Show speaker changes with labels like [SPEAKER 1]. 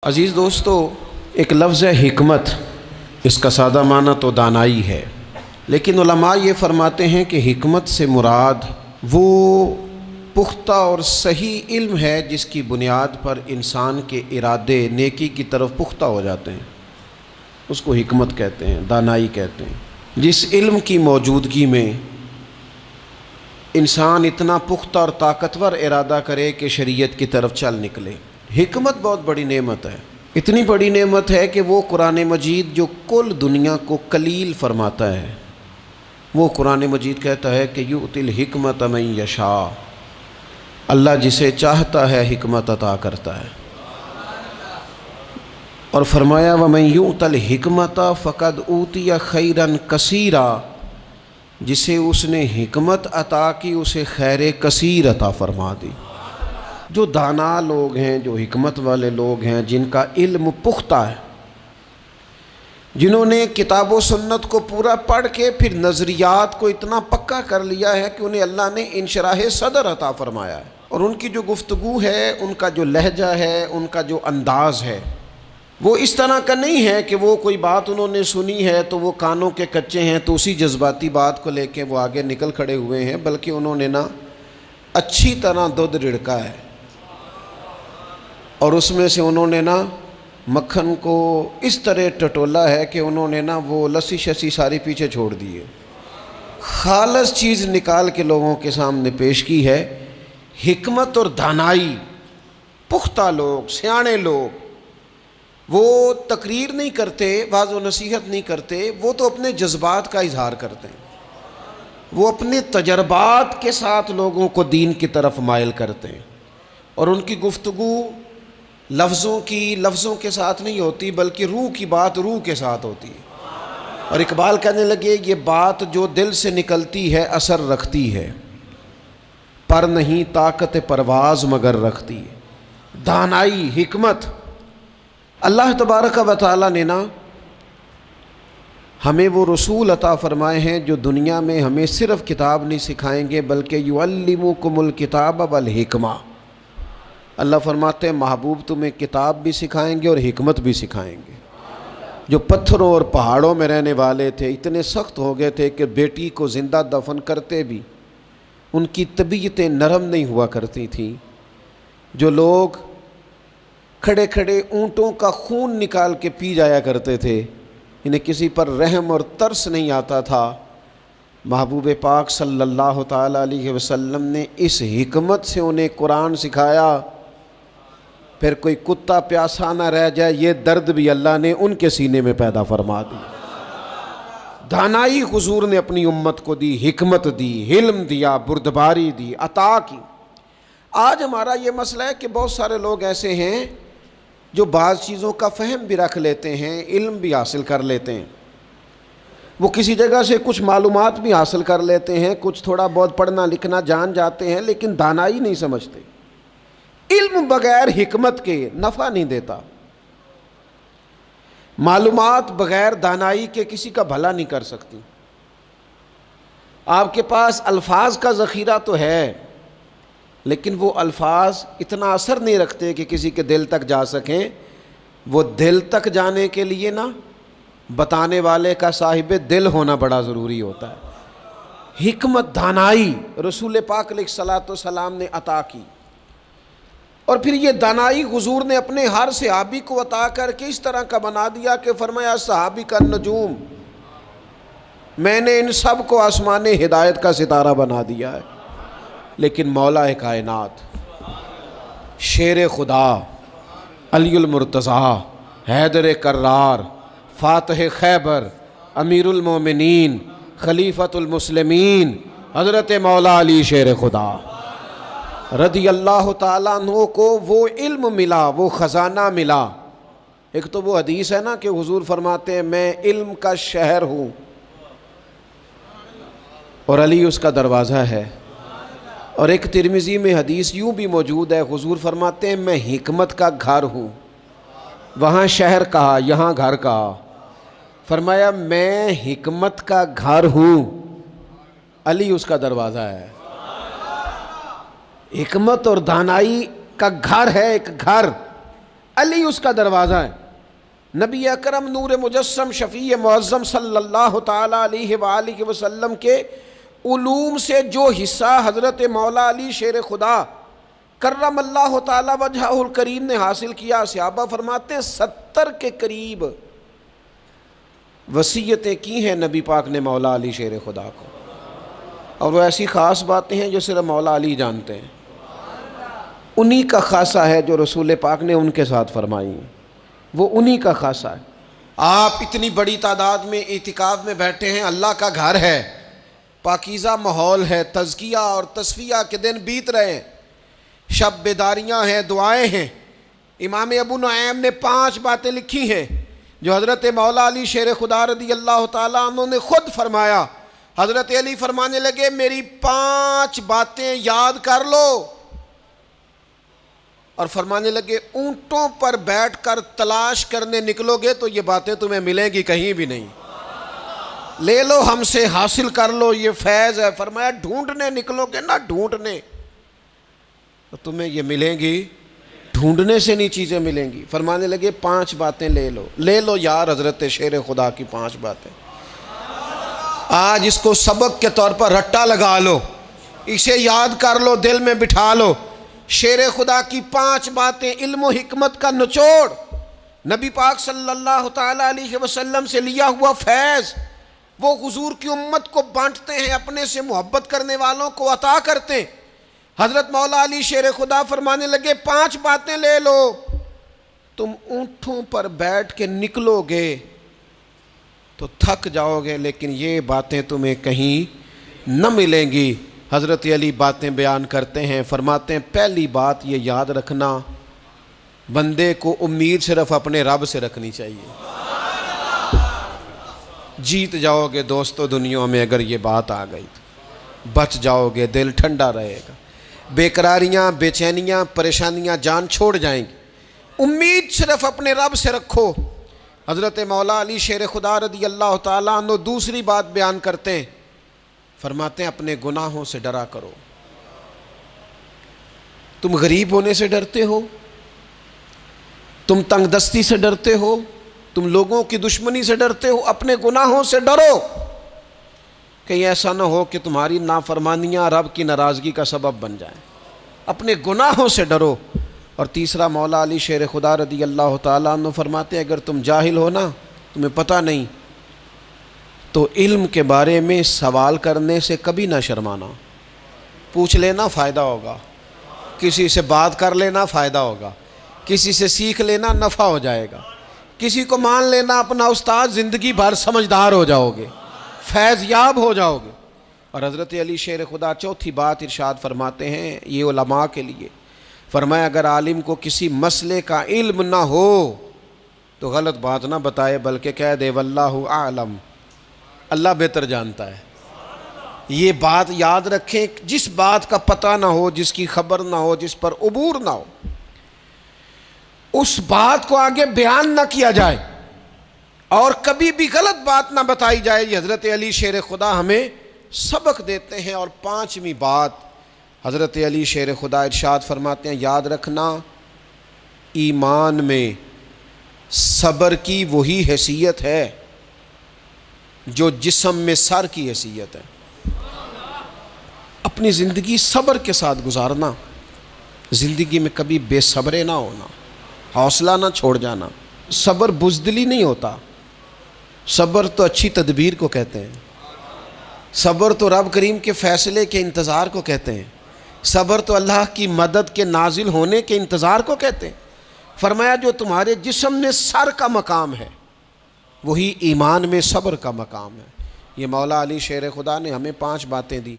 [SPEAKER 1] عزیز دوستو، ایک لفظ ہے حکمت، اس کا سادہ معنی تو دانائی ہے، لیکن علماء یہ فرماتے ہیں کہ حکمت سے مراد وہ پختہ اور صحیح علم ہے جس کی بنیاد پر انسان کے ارادے نیکی کی طرف پختہ ہو جاتے ہیں، اس کو حکمت کہتے ہیں، دانائی کہتے ہیں۔ جس علم کی موجودگی میں انسان اتنا پختہ اور طاقتور ارادہ کرے کہ شریعت کی طرف چل نکلے، حکمت بہت بڑی نعمت ہے۔ اتنی بڑی نعمت ہے کہ وہ قرآن مجید جو کل دنیا کو کلیل فرماتا ہے، وہ قرآن مجید کہتا ہے کہ یؤتی الحکمت من یشاء، اللہ جسے چاہتا ہے حکمت عطا کرتا ہے، اور فرمایا ومن یؤت الحکمت فقد اوتی خیرا کثیرا، جسے اس نے حکمت عطا کی اسے خیر کثیر عطا فرما دی۔ جو دانا لوگ ہیں، جو حکمت والے لوگ ہیں، جن کا علم پختہ ہے، جنہوں نے کتاب و سنت کو پورا پڑھ کے پھر نظریات کو اتنا پکا کر لیا ہے کہ انہیں اللہ نے انشراح صدر عطا فرمایا ہے، اور ان کی جو گفتگو ہے، ان کا جو لہجہ ہے، ان کا جو انداز ہے، وہ اس طرح کا نہیں ہے کہ وہ کوئی بات انہوں نے سنی ہے تو وہ کانوں کے کچے ہیں تو اسی جذباتی بات کو لے کے وہ آگے نکل کھڑے ہوئے ہیں، بلکہ انہوں نے اچھی طرح دودھ رڑکا ہے، اور اس میں سے انہوں نے مکھن کو اس طرح ٹٹولا ہے کہ انہوں نے وہ لسی شسی ساری پیچھے چھوڑ دی ہے، خالص چیز نکال کے لوگوں کے سامنے پیش کی ہے۔ حکمت اور دانائی، پختہ لوگ، سیانے لوگ، وہ تقریر نہیں کرتے، واعظ و نصیحت نہیں کرتے، وہ تو اپنے جذبات کا اظہار کرتے ہیں، وہ اپنے تجربات کے ساتھ لوگوں کو دین کی طرف مائل کرتے ہیں، اور ان کی گفتگو لفظوں کے ساتھ نہیں ہوتی، بلکہ روح کی بات روح کے ساتھ ہوتی ہے۔ اور اقبال کہنے لگے یہ بات جو دل سے نکلتی ہے اثر رکھتی ہے، پر نہیں طاقت پرواز مگر رکھتی ہے۔ دانائی، حکمت، اللہ تبارک و تعالیٰ نے ہمیں وہ رسول عطا فرمائے ہیں جو دنیا میں ہمیں صرف کتاب نہیں سکھائیں گے بلکہ یعلمکم الکتاب والحکمہ۔ اللہ فرماتے ہیں محبوب تمہیں کتاب بھی سکھائیں گے اور حکمت بھی سکھائیں گے۔ جو پتھروں اور پہاڑوں میں رہنے والے تھے اتنے سخت ہو گئے تھے کہ بیٹی کو زندہ دفن کرتے بھی ان کی طبیعتیں نرم نہیں ہوا کرتی تھیں، جو لوگ کھڑے کھڑے اونٹوں کا خون نکال کے پی جایا کرتے تھے، انہیں کسی پر رحم اور ترس نہیں آتا تھا، محبوب پاک صلی اللہ تعالیٰ علیہ وسلم نے اس حکمت سے انہیں قرآن سکھایا۔ پھر کوئی کتا پیاسا نہ رہ جائے، یہ درد بھی اللہ نے ان کے سینے میں پیدا فرما دی۔ دانائی حضور نے اپنی امت کو دی، حکمت دی، علم دیا، بردباری دی، عطا کی۔ آج ہمارا یہ مسئلہ ہے کہ بہت سارے لوگ ایسے ہیں جو بعض چیزوں کا فہم بھی رکھ لیتے ہیں، علم بھی حاصل کر لیتے ہیں، وہ کسی جگہ سے کچھ معلومات بھی حاصل کر لیتے ہیں، کچھ تھوڑا بہت پڑھنا لکھنا جان جاتے ہیں، لیکن دانائی نہیں سمجھتے۔ علم بغیر حکمت کے نفع نہیں دیتا، معلومات بغیر دانائی کے کسی کا بھلا نہیں کر سکتی۔ آپ کے پاس الفاظ کا ذخیرہ تو ہے، لیکن وہ الفاظ اتنا اثر نہیں رکھتے کہ کسی کے دل تک جا سکیں۔ وہ دل تک جانے کے لیے بتانے والے کا صاحب دل ہونا بڑا ضروری ہوتا ہے۔ حکمت، دانائی رسول پاک علیہ الصلاۃ والسلام نے عطا کی، اور پھر یہ دانائی حضور نے اپنے ہر صحابی کو عطا کر کے اس طرح کا بنا دیا کہ فرمایا صحابی کا نجوم، میں نے ان سب کو آسمان ہدایت کا ستارہ بنا دیا ہے۔ لیکن مولا کائنات، شیر خدا، علی المرتضیٰ، حیدر کرار، فاتح خیبر، امیر المومنین، خلیفۃ المسلمین، حضرت مولا علی شیر خدا رضی اللہ تعالیٰ عنہ کو وہ علم ملا، وہ خزانہ ملا۔ ایک تو وہ حدیث ہے کہ حضور فرماتے ہیں میں علم کا شہر ہوں، اور علی اس کا دروازہ ہے۔ اور ایک ترمذی میں حدیث یوں بھی موجود ہے، حضور فرماتے ہیں میں حکمت کا گھر ہوں، وہاں شہر کہا، یہاں گھر کہا، فرمایا میں حکمت کا گھر ہوں، علی اس کا دروازہ ہے۔ حکمت اور دانائی کا گھر ہے، ایک گھر علی اس کا دروازہ ہے۔ نبی اکرم نور مجسم شفیع معظم صلی اللہ تعالیٰ علیہ وآلہ وسلم کے علوم سے جو حصہ حضرت مولا علی شیر خدا کرم اللہ تعالیٰ وجہہ الکریم نے حاصل کیا، صحابہ فرماتے ہیں 70 کے قریب وصیتیں کی ہیں نبی پاک نے مولا علی شیر خدا کو، اور وہ ایسی خاص باتیں ہیں جو صرف مولا علی جانتے ہیں، انہی کا خاصہ ہے جو رسول پاک نے ان کے ساتھ فرمائی ہیں، وہ انہی کا خاصہ ہے۔ آپ اتنی بڑی تعداد میں اعتکاف میں بیٹھے ہیں، اللہ کا گھر ہے، پاکیزہ ماحول ہے، تزکیہ اور تصفیہ کے دن بیت رہے ہیں، شب بیداریاں ہیں، دعائیں ہیں۔ امام ابو نعیم نے 5 باتیں لکھی ہیں جو حضرت مولا علی شیر خدا رضی اللہ تعالیٰ عنہ نے خود فرمایا۔ حضرت علی فرمانے لگے میری 5 باتیں یاد کر لو، اور فرمانے لگے اونٹوں پر بیٹھ کر تلاش کرنے نکلو گے تو یہ باتیں تمہیں ملیں گی کہیں بھی نہیں، لے لو ہم سے، حاصل کر لو، یہ فیض ہے۔ فرمایا ڈھونڈنے نکلو گے نا، ڈھونڈنے، تو تمہیں یہ ملیں گی، ڈھونڈنے سے نہیں چیزیں ملیں گی۔ فرمانے لگے 5 باتیں لے لو یار حضرت شیر خدا کی 5 باتیں، آج اس کو سبق کے طور پر رٹا لگا لو، اسے یاد کر لو، دل میں بٹھا لو۔ شیر خدا کی 5 باتیں، علم و حکمت کا نچوڑ، نبی پاک صلی اللہ تعالیٰ علیہ وسلم سے لیا ہوا فیض، وہ حضور کی امت کو بانٹتے ہیں، اپنے سے محبت کرنے والوں کو عطا کرتے ہیں۔ حضرت مولا علی شیر خدا فرمانے لگے 5 باتیں لے لو، تم اونٹوں پر بیٹھ کے نکلو گے تو تھک جاؤ گے، لیکن یہ باتیں تمہیں کہیں نہ ملیں گی۔ حضرت علی باتیں بیان کرتے ہیں، فرماتے ہیں پہلی بات یہ یاد رکھنا، بندے کو امید صرف اپنے رب سے رکھنی چاہیے۔ جیت جاؤ گے دوستو دنیا میں اگر یہ بات آ گئی، بچ جاؤ گے، دل ٹھنڈا رہے گا، بے قراریاں، بے چینیاں، پریشانیاں جان چھوڑ جائیں گی۔ امید صرف اپنے رب سے رکھو۔ حضرت مولا علی شیر خدا رضی اللہ تعالیٰ عنہ دوسری بات بیان کرتے ہیں، فرماتے ہیں اپنے گناہوں سے ڈرا کرو۔ تم غریب ہونے سے ڈرتے ہو، تم تنگ دستی سے ڈرتے ہو، تم لوگوں کی دشمنی سے ڈرتے ہو، اپنے گناہوں سے ڈرو، کہیں ایسا نہ ہو کہ تمہاری نافرمانیاں رب کی ناراضگی کا سبب بن جائیں۔ اپنے گناہوں سے ڈرو۔ اور تیسرا مولا علی شیر خدا رضی اللہ تعالیٰ عنہ فرماتے ہیں اگر تم جاہل ہو نا، تمہیں پتہ نہیں، تو علم کے بارے میں سوال کرنے سے کبھی نہ شرمانا، پوچھ لینا فائدہ ہوگا، کسی سے بات کر لینا فائدہ ہوگا، کسی سے سیکھ لینا نفع ہو جائے گا، کسی کو مان لینا اپنا استاد، زندگی بھر سمجھدار ہو جاؤ گے، فیض یاب ہو جاؤ گے۔ اور حضرت علی شیر خدا چوتھی بات ارشاد فرماتے ہیں یہ علماء کے لیے، فرمایا اگر عالم کو کسی مسئلے کا علم نہ ہو تو غلط بات نہ بتائے بلکہ کہہ دے واللہ اعلم، اللہ بہتر جانتا ہے۔ یہ بات یاد رکھیں، جس بات کا پتہ نہ ہو، جس کی خبر نہ ہو، جس پر عبور نہ ہو، اس بات کو آگے بیان نہ کیا جائے اور کبھی بھی غلط بات نہ بتائی جائے۔ یہ حضرت علی شیر خدا ہمیں سبق دیتے ہیں۔ اور 5ویں بات حضرت علی شیر خدا ارشاد فرماتے ہیں یاد رکھنا، ایمان میں صبر کی وہی حیثیت ہے جو جسم میں سر کی حیثیت ہے۔ اپنی زندگی صبر کے ساتھ گزارنا، زندگی میں کبھی بے صبرے نہ ہونا، حوصلہ نہ چھوڑ جانا۔ صبر بزدلی نہیں ہوتا، صبر تو اچھی تدبیر کو کہتے ہیں، صبر تو رب کریم کے فیصلے کے انتظار کو کہتے ہیں، صبر تو اللہ کی مدد کے نازل ہونے کے انتظار کو کہتے ہیں۔ فرمایا جو تمہارے جسم میں سر کا مقام ہے وہی ایمان میں صبر کا مقام ہے۔ یہ مولا علی شیر خدا نے ہمیں 5 باتیں دی۔